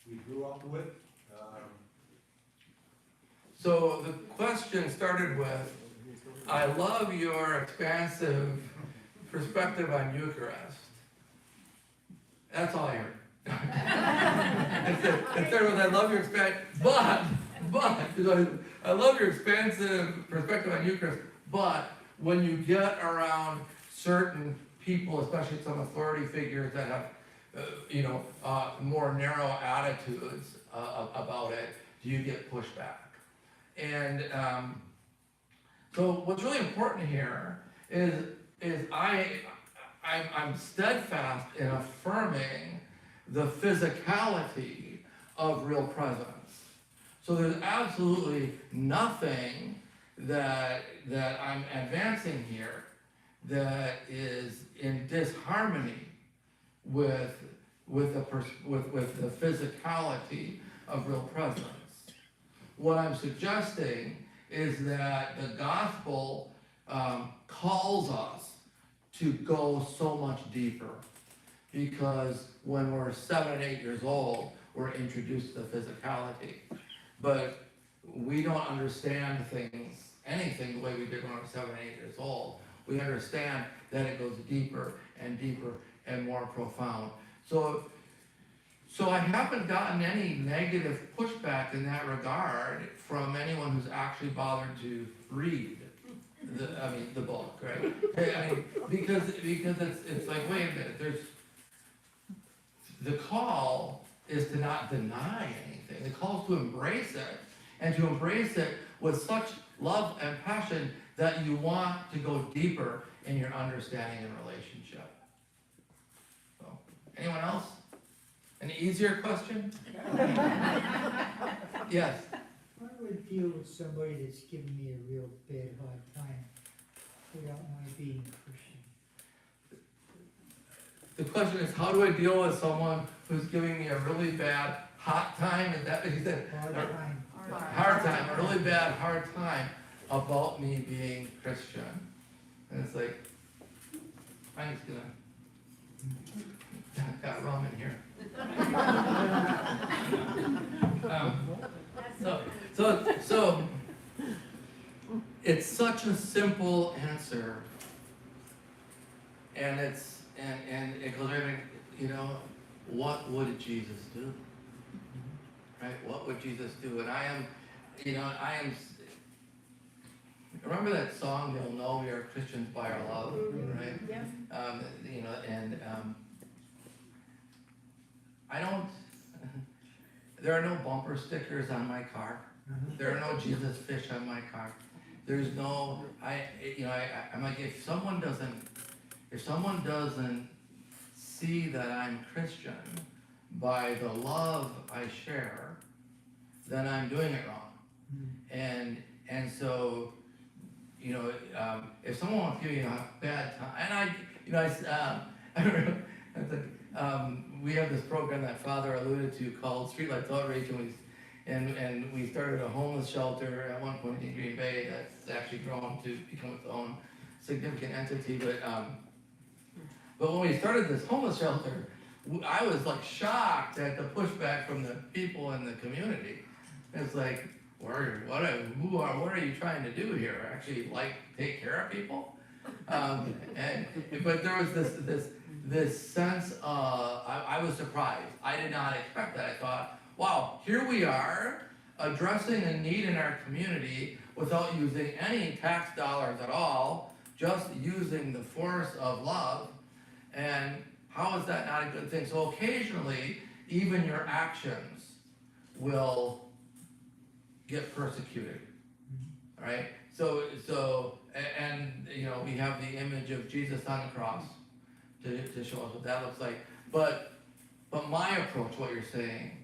we grew up with? So the question started with, I love your expansive perspective on Eucharist. That's all I heard. It started with, I love your I love your expansive perspective on Eucharist, but when you get around certain people, especially some authority figures that have, more narrow attitudes about it, do you get pushback? And so what's really important here is I'm steadfast in affirming the physicality of real presence. So there's absolutely nothing that I'm advancing here that is in disharmony with the physicality of real presence. What I'm suggesting is that the gospel calls us to go so much deeper, because when we're 7 and 8 years old, we're introduced to the physicality, but we don't understand anything the way we did when we were 7 and 8 years old. We understand that it goes deeper and deeper and more profound. So I haven't gotten any negative pushback in that regard from anyone who's actually bothered to read the book, right? Because it's like, wait a minute, the call is to not deny anything. The call is to embrace it, and to embrace it with such love and passion that you want to go deeper in your understanding and relationship. So, anyone else? An easier question? Yes. How do I deal with somebody that's giving me a real bad hard time without my being Christian? The question is, how do I deal with someone who's giving me a really bad hot time? Is that what you said? Hard time. Hard time, a really bad hard time about me being Christian. And it's like, I'm just gonna, got rum in here. So it's such a simple answer, and it goes right in, what would Jesus do? Right? What would Jesus do? And I am, remember that song, "They'll know we are Christians by our love," right? Yeah. There are no bumper stickers on my car. There are no Jesus fish on my car. There's no, I'm like, if someone doesn't see that I'm Christian by the love I share, then I'm doing it wrong. And so, if someone wants to give you a bad time, and we have this program that Father alluded to called Streetlights Outreach, and we started a homeless shelter at one point in Green Bay that's actually grown to become its own significant entity. But when we started this homeless shelter, I was like shocked at the pushback from the people in the community. It's like, what are you trying to do here? Actually, take care of people? But there was this sense of, I was surprised. I did not expect that. I thought, wow, here we are addressing a need in our community without using any tax dollars at all, just using the force of love. And How is that not a good thing? So occasionally, even your actions will get persecuted, right? And you know, we have the image of Jesus on the cross to show us what that looks like. But my approach, what you're saying,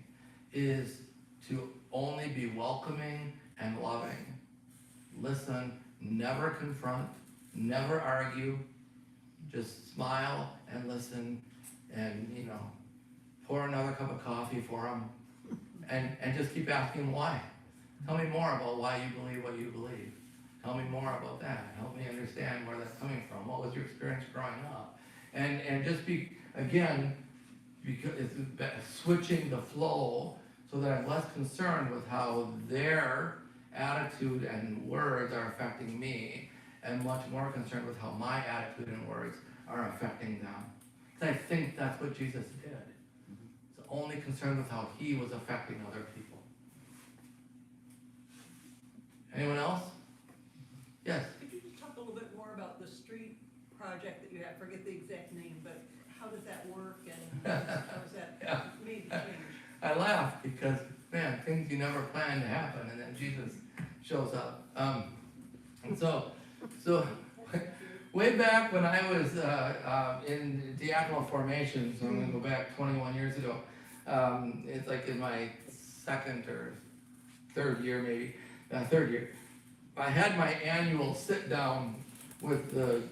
is to only be welcoming and loving. Listen, never confront, never argue, just smile and listen, and you know, pour another cup of coffee for them, and just keep asking why. Tell me more about why you believe what you believe. Tell me more about that. Help me understand where that's coming from. What was your experience growing up? And just be, again, because it's switching the flow so that I'm less concerned with how their attitude and words are affecting me, and much more concerned with how my attitude and words are affecting them. Because I think that's what Jesus did. He's only concerned with how he was affecting other people. Anyone else? Yes? Could you just talk a little bit more about the street project that you have? Forget the exact name, but how does that work, and how does that Yeah. made the change? I laugh because, man, things you never planned to happen, and then Jesus shows up. And so way back when I was in diaconal formation, so I'm gonna go back 21 years ago. It's like in my second or third year, maybe, third year. I had my annual sit down with the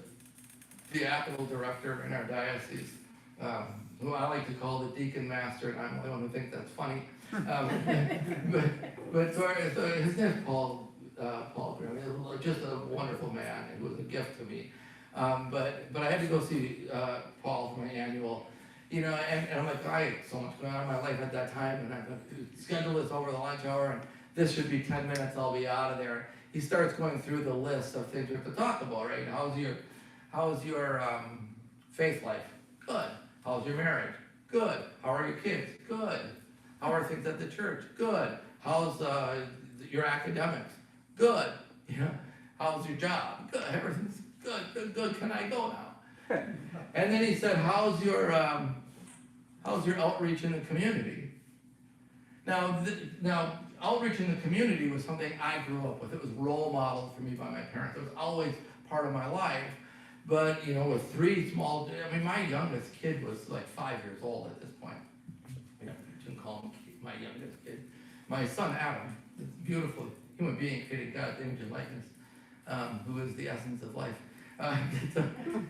diaconal director in our diocese, who I like to call the deacon master, and I'm the one who thinks that's funny. So his name's Paul Grimm, just a wonderful man. It was a gift to me. But I had to go see Paul for my annual, you know, and I'm like, I had so much going on in my life at that time, and I'm going to schedule this over the lunch hour, and this should be 10 minutes, I'll be out of there. He starts going through the list of things we have to talk about, right? How's your faith life? Good. How's your marriage? Good. How are your kids? Good. How are things at the church? Good. How's your academics? Good. You know, how's your job? Good. Everything's good. Can I go now? And then he said, how's your outreach in the community? Now, outreach in the community was something I grew up with. It was role modeled for me by my parents. It was always part of my life. But, you know, with three small, I mean, my youngest kid was like 5 years old at this point. I shouldn't call him my youngest kid. My son, Adam, is a beautiful human being created God's image and likeness, who is the essence of life.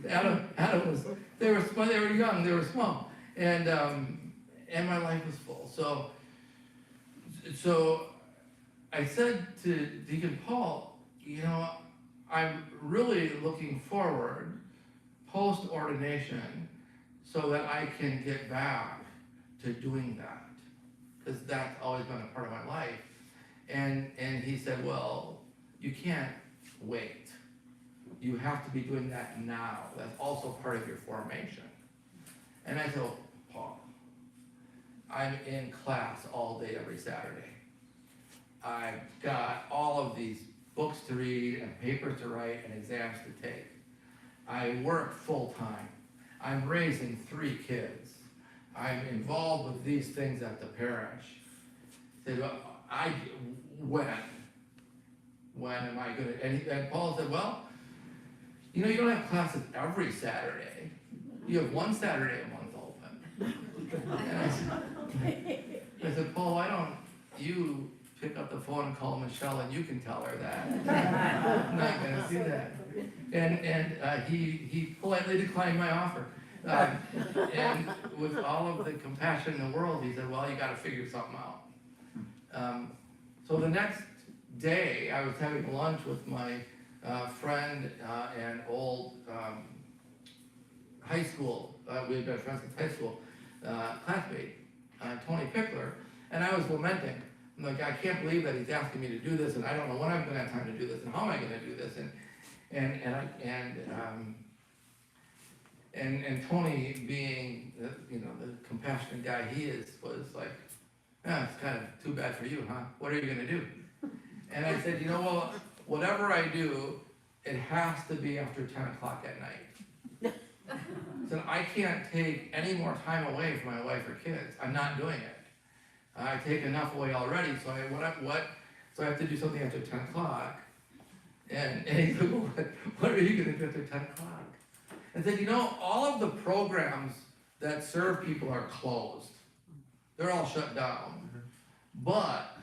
Adam was, they were young, they were small, and my life was full. So I said to Deacon Paul, you know, I'm really looking forward post-ordination so that I can get back to doing that, because that's always been a part of my life. And he said, well, you can't wait. You have to be doing that now. That's also part of your formation. And I said, well, Paul, I'm in class all day every Saturday. I've got all of these books to read and papers to write and exams to take. I work full time. I'm raising 3 kids. I'm involved with these things at the parish. He said, well, when am I gonna, and Paul said, well, you know, you don't have classes every Saturday. You have one Saturday a month open. And I said, Paul, why don't you pick up the phone and call Michelle, and you can tell her that. I'm not gonna do that. And he politely declined my offer. And with all of the compassion in the world, he said, well, you gotta figure something out. So the next day, I was having lunch with my friend and old high school, we had been friends since high school, classmate, Tony Pickler, and I was lamenting. I'm like, I can't believe that he's asking me to do this, and I don't know when I'm gonna have time to do this, and how am I gonna do this, and Tony, being the compassionate guy he is, was like, it's kind of too bad for you, huh? What are you gonna do? And I said, well, whatever I do, it has to be after 10 o'clock at night. So said, I can't take any more time away from my wife or kids. I'm not doing it. I take enough away already, so so I have to do something after 10 o'clock. And he said, well, what are you gonna do after 10 o'clock? I said, you know, all of the programs that serve people are closed. They're all shut down. But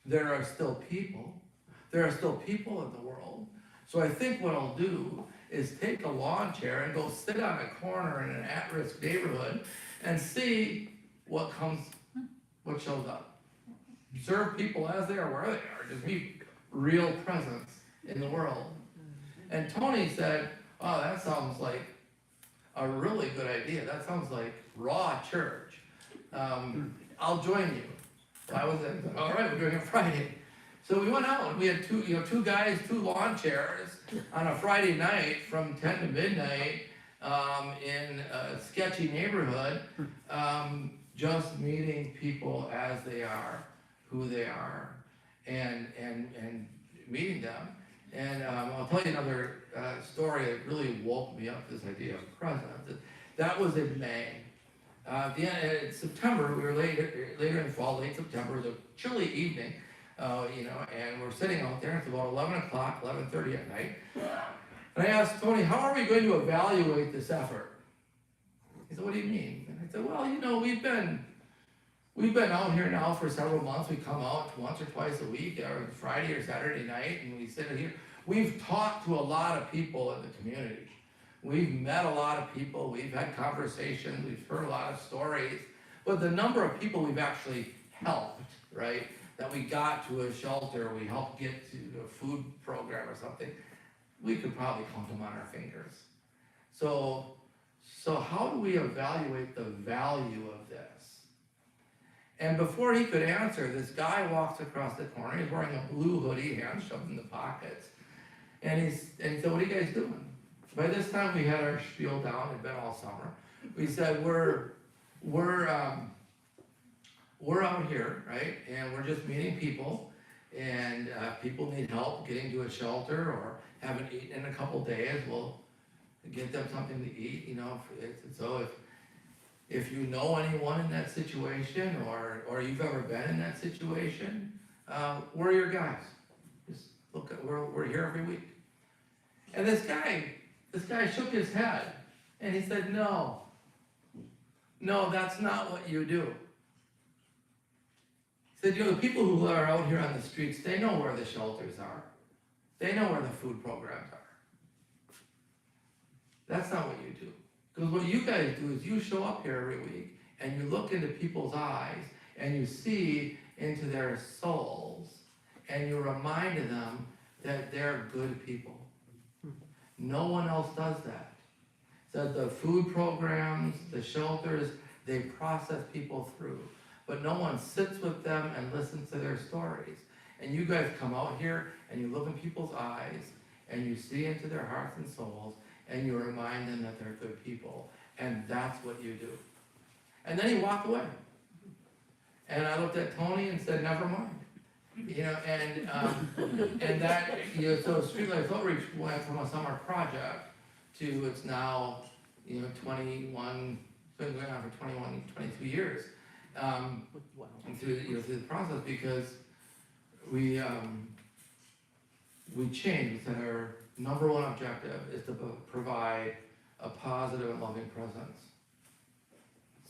there are still people. There are still people in the world. So I think what I'll do is take a lawn chair and go sit on a corner in an at-risk neighborhood and see what shows up. Serve people as they are, where they are, just be real presence in the world. And Tony said, oh, that sounds like a really good idea. That sounds like raw church. I'll join you. So I was like, all right, we're doing it Friday. So we went out and we had two guys, 2 lawn chairs on a Friday night from 10 to midnight in a sketchy neighborhood, just meeting people as they are, who they are, and meeting them. And I'll tell you another story that really woke me up, this idea of presence. That was in May. At the end of September, we were later in the fall, late September, it was a chilly evening, and we're sitting out there, it's about 11 o'clock, 11:30 at night. And I asked Tony, how are we going to evaluate this effort? He said, what do you mean? And I said, well, we've been out here now for several months. We come out once or twice a week, or Friday or Saturday night, and we sit here. We've talked to a lot of people in the community. We've met a lot of people, we've had conversations, we've heard a lot of stories, but the number of people we've actually helped, right? That we got to a shelter, we helped get to a food program or something, we could probably count them on our fingers. So how do we evaluate the value of this? And before he could answer, this guy walks across the corner, he's wearing a blue hoodie, hands shoved in the pockets, and he said, what are you guys doing? By this time, we had our spiel down, it'd been all summer. We said, we're out here, right? And we're just meeting people, and people need help getting to a shelter or haven't eaten in a couple days. We'll get them something to eat, So if you know anyone in that situation, or you've ever been in that situation, we're your guys. Just look at, we're here every week. And this guy shook his head, and he said, no, that's not what you do. He said, the people who are out here on the streets, they know where the shelters are. They know where the food programs are. That's not what you do. Because what you guys do is you show up here every week, and you look into people's eyes, and you see into their souls, and you remind them that they're good people. No one else does that. So the food programs, the shelters, they process people through. But no one sits with them and listens to their stories. And you guys come out here and you look in people's eyes and you see into their hearts and souls and you remind them that they're good people. And that's what you do. And then he walked away. And I looked at Tony and said, never mind. And that, so Streetlights Outreach went from a summer project to it's now, 21, been going on for 21, 22 years. And through the process, because we changed. We said our number one objective is to provide a positive and loving presence.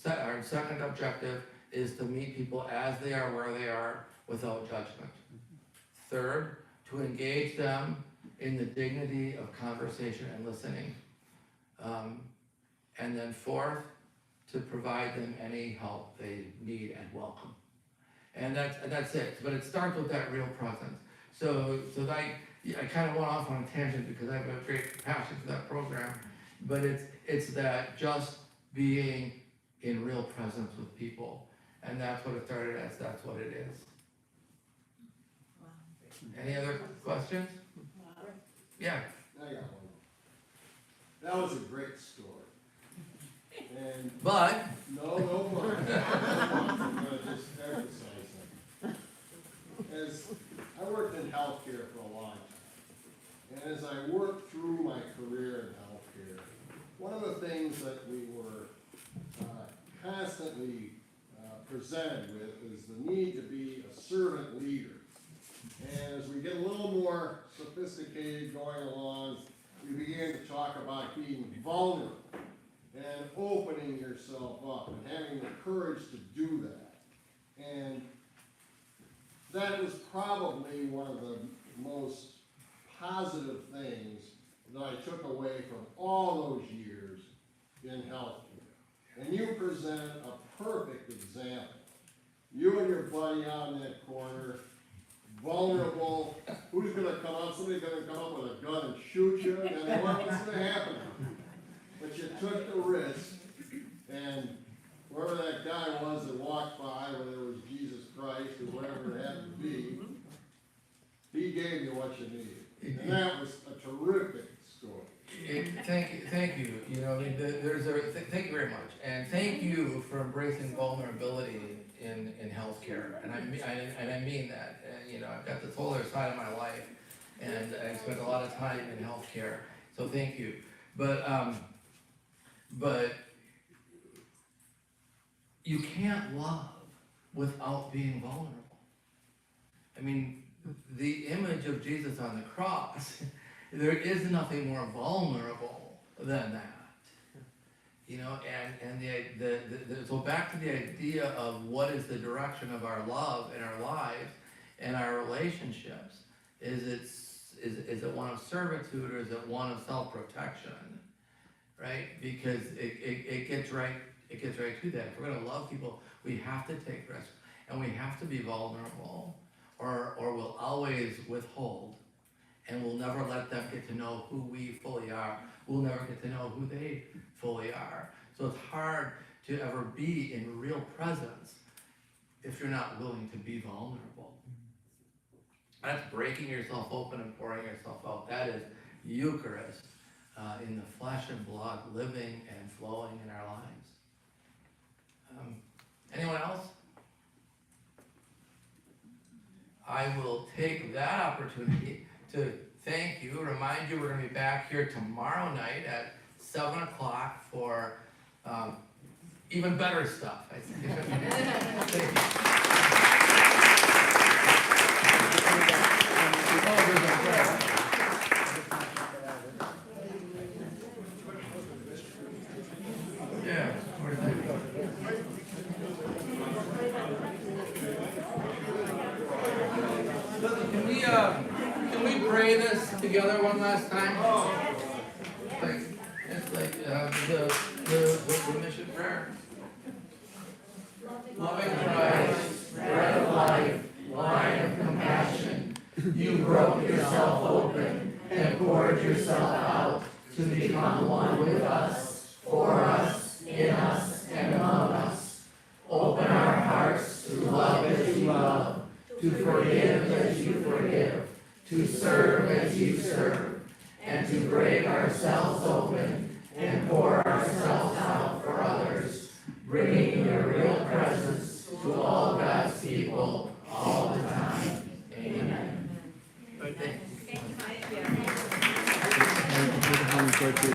Our second objective is to meet people as they are, where they are, without judgment. Third, to engage them in the dignity of conversation and listening. And then fourth, to provide them any help they need and welcome. And that's it. But it starts with that real presence. So I kind of went off on a tangent because I have a great passion for that program. But it's that just being in real presence with people. And that's what it started as, that's what it is. Any other questions? Yeah. I got one. That was a great story. And But no, I'm gonna just emphasize something. As I worked in healthcare for a long time, and as I worked through my career in healthcare, one of the things that we were constantly presented with is the need to be a servant leader. And as we get a little more sophisticated going along, we began to talk about being vulnerable and opening yourself up and having the courage to do that. And that was probably one of the most positive things that I took away from all those years in healthcare. And you present a perfect example. You and your buddy out in that corner, vulnerable. Who's gonna come up? Somebody's gonna come up with a gun and shoot you, and what's gonna happen? But you took the risk, and whoever that guy was that walked by, whether it was Jesus Christ or whatever it happened to be, he gave you what you needed. And that was a terrific story. Thank you. You know, I mean, thank you very much, and thank you for embracing vulnerability in healthcare, and I mean that. And, you know, I've got this whole other side of my life, and I spent a lot of time in healthcare, so thank you. But you can't love without being vulnerable. I mean, the image of Jesus on the cross, there is nothing more vulnerable than that. You know, and so back to the idea of what is the direction of our love in our lives and our relationships. Is it one of servitude or is it one of self-protection? Right? Because it gets right to that. If we're gonna love people, we have to take risks and we have to be vulnerable, or we'll always withhold, and we'll never let them get to know who we fully are. We'll never get to know who they fully are. So it's hard to ever be in real presence if you're not willing to be vulnerable. That's breaking yourself open and pouring yourself out. That is Eucharist in the flesh and blood, living and flowing in our lives. Anyone else? I will take that opportunity to thank you, remind you we're going to be back here tomorrow night at 7 o'clock for even better stuff. Thank you. Yeah. Can we pray this together one last time? It's like the mission prayer. Loving Christ, bread of life, wine of compassion, you broke yourself open and poured yourself out to become one with us, for us, in us, and among us. Open our hearts to love as you love, to forgive as you forgive, to serve as you serve, and to break ourselves open and pour ourselves out for others, bringing your real presence to all God's people all the time. Amen. Thank you.